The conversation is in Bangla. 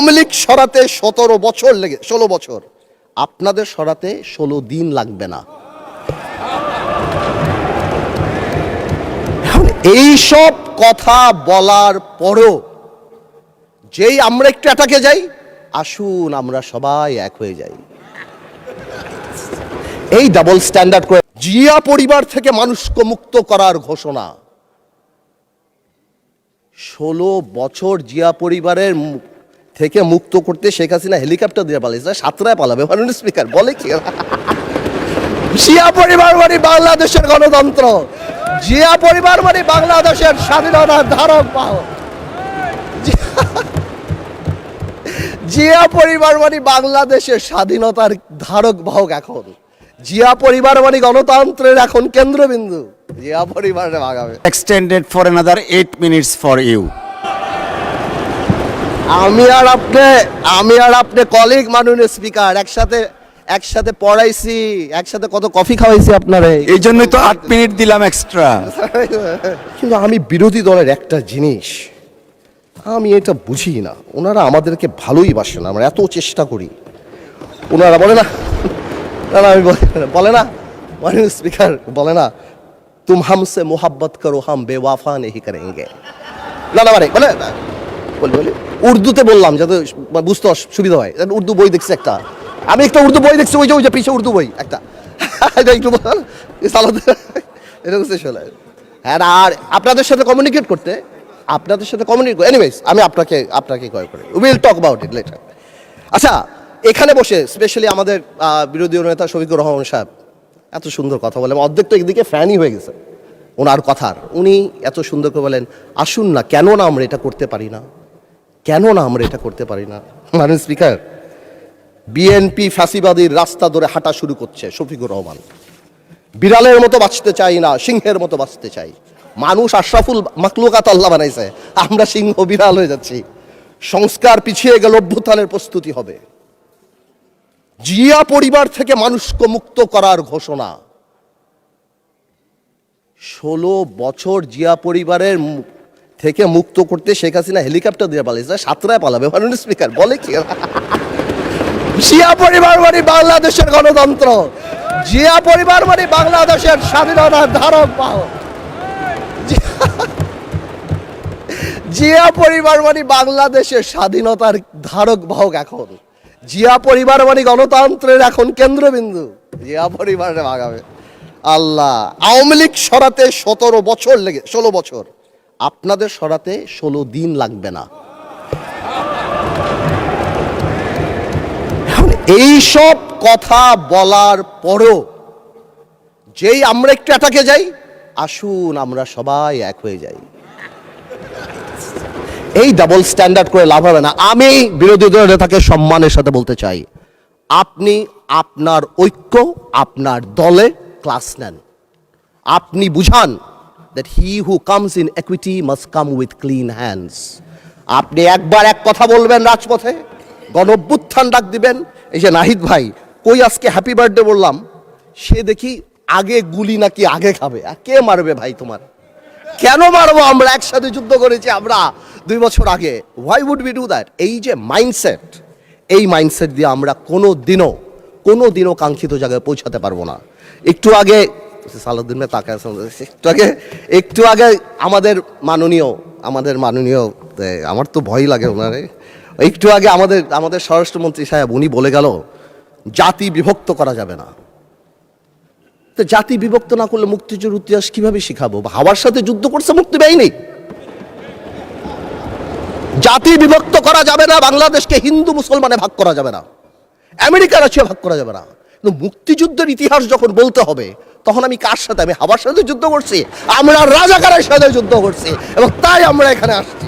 আওয়ামী লীগ সরাতে 16 বছর, আপনাদের সরাতে 16 দিন লাগবে না। এইসব কথা বলার পরও যেই আমরা একটু অ্যাটাকে যাই, আসুন আমরা সবাই এক হয়ে যাই, এই ডাবল স্ট্যান্ডার্ড করে জিয়া পরিবার থেকে মানুষকে মুক্ত করার ঘোষণা। 16 বছর জিয়া পরিবারের থেকে মুক্ত করতে শেখ হাসিনা হেলিকপ্টার দিয়ে পালিয়েছে, সাতরায় পালাবে মাননীয় স্পিকার বলে কি? জিয়া পরিবার মানে বাংলাদেশের গণতন্ত্র, জিয়া পরিবার মানে বাংলাদেশের স্বাধীনতার ধারক বাহক, জিয়া পরিবার মানে বাংলাদেশের স্বাধীনতার ধারক বাহক। এখন জিয়া পরিবার মানে গণতন্ত্রের এখন কেন্দ্রবিন্দু, জিয়া পরিবারে ভাগাবে। Extended for another 8 minutes for you. আমি আর আপনি কলিগ মাননীয় স্পিকার, একসাথে পড়াইছি, একসাথে কত কফি খাওয়াইছি আপনারে, এই জন্যই তো 8 মিনিট দিলাম এক্সট্রা। কিন্তু আমি বিরোধী দলের একটা জিনিস আমি এটা বুঝি না, ওনারা আমাদেরকে ভালোই বাসে না, আমরা এত চেষ্টা করি, ওনারা বলে না, আমি বলে না মাননীয় স্পিকার বলে না, তুম হামসে মোহাব্বত করো হাম বেওয়াফা নেহি করেঙ্গে। না মানে বলি উর্দুতে বললাম যাতে বুঝতে সুবিধা হয়। উর্দু বই দেখছি একটা, আমি একটা উর্দু বই দেখছি, ওই যে পিছিয়ে উর্দু বই একটা, একটু এটা বুঝতে চলে। হ্যাঁ, আর আপনাদের সাথে কমিউনিকেট এনিওয়েজ আমি আপনাকে কল করি, will talk about it later. আচ্ছা, এখানে বসে স্পেশালি আমাদের বিরোধী নেতা শফিকুর রহমান সাহেব এত সুন্দর কথা বলেন, অর্ধেক তো একদিকে ফ্যানই হয়ে গেছে ওনার কথার। উনি এত সুন্দর করে বলেন, আসুন না, কেন না আমরা এটা করতে পারি না, মাননীয় স্পিকার, বিএনপি ফ্যাসিবাদীর রাস্তা ধরে হাঁটা শুরু করছে শফিকুর রহমান। বিড়ালের মতো বাঁচতে চাই না, সিংহের মতো বাঁচতে চাই। মানুষ আশরাফুল মাখলুকাত আল্লাহ বানাইছে, আমরা সিংহ বিড়াল হয়ে যাচ্ছি। সংস্কার পিছিয়ে গেল, অভ্যুত্থানের প্রস্তুতি হবে। জিয়া পরিবার থেকে মানুষকে মুক্ত করার ঘোষণা। 16 বছর জিয়া পরিবারের থেকে মুক্ত করতে শেখ হাসিনা হেলিকপ্টার দিয়ে পালিয়েছে, সাতরায় পালাবে মাননীয় স্পিকার বলে কি? জিয়া পরিবার মানে বাংলাদেশের গণতন্ত্র, জিয়া পরিবার মানে বাংলাদেশের স্বাধীনতার ধারক বাহক, জিয়া পরিবার মানে বাংলাদেশের স্বাধীনতার ধারক বাহক। এখন জিয়া পরিবার মানে গণতন্ত্রের এখন কেন্দ্রবিন্দু, জিয়া পরিবারে ভাগাবে। আল্লাহ, আওয়ামী লীগ সরাতে 16 বছর, আপনাদের সরাতে 16 দিন লাগবে না। এইসব কথা বলার পরও যেই আমরা একটু অ্যাটাকে যাই, আসুন আমরা সবাই এক হয়ে যাই, এই ডাবল স্ট্যান্ডার্ড করে লাভ হবে না। আমি বিরোধী দলের নেতাকে সম্মানের সাথে বলতে চাই, আপনি আপনার ঐক্য আপনার দলে ক্লাস নেন, আপনি বুঝান that he who comes in equity must come with clean hands। আপনি একবার এক কথা বলবেন রাজপথে, গণঅভ্যুত্থান ডাক দিবেন। এই যে নাহিদ ভাই কই আজকে হ্যাপি বার্থডে বললাম, সে দেখি আগে গুলি নাকি আগে খাবে। কে মারবে ভাই তোমার? কেন মারবো? আমরা একসাথে যুদ্ধ করেছি আমরা 2 বছর আগে। Why would we do that? এই যে মাইন্ডসেট, এই মাইন্ডসেট দিয়ে আমরা কোনোদিনও কাঙ্ক্ষিত জায়গায় পৌঁছাতে পারবো না। একটু আগে সালাউদ্দিন ভাই তাকায়, একটু আগে আমাদের মাননীয় আমার তো ভয় লাগে ওনারে, একটু আগে আমাদের স্বরাষ্ট্রমন্ত্রী সাহেব উনি বলে গেল জাতি বিভক্ত করা যাবে না। তো জাতি বিভক্ত না করলে মুক্তিযুদ্ধের ইতিহাস কিভাবে শিখাবো? হাওয়ার সাথে যুদ্ধ করছে মুক্তি বাহিনী। জাতি বিভক্ত করা যাবে না, বাংলাদেশকে হিন্দু মুসলমানে ভাগ করা যাবে না, আমেরিকা রাশিয়া ভাগ করা যাবে না। কিন্তু মুক্তিযুদ্ধের ইতিহাস যখন বলতে হবে, তখন আমি কার সাথে? আমি হাওয়ার সাথে যুদ্ধ করছি, আমরা রাজাকারের সাথে যুদ্ধ করছি, এবং তাই আমরা এখানে আসছি।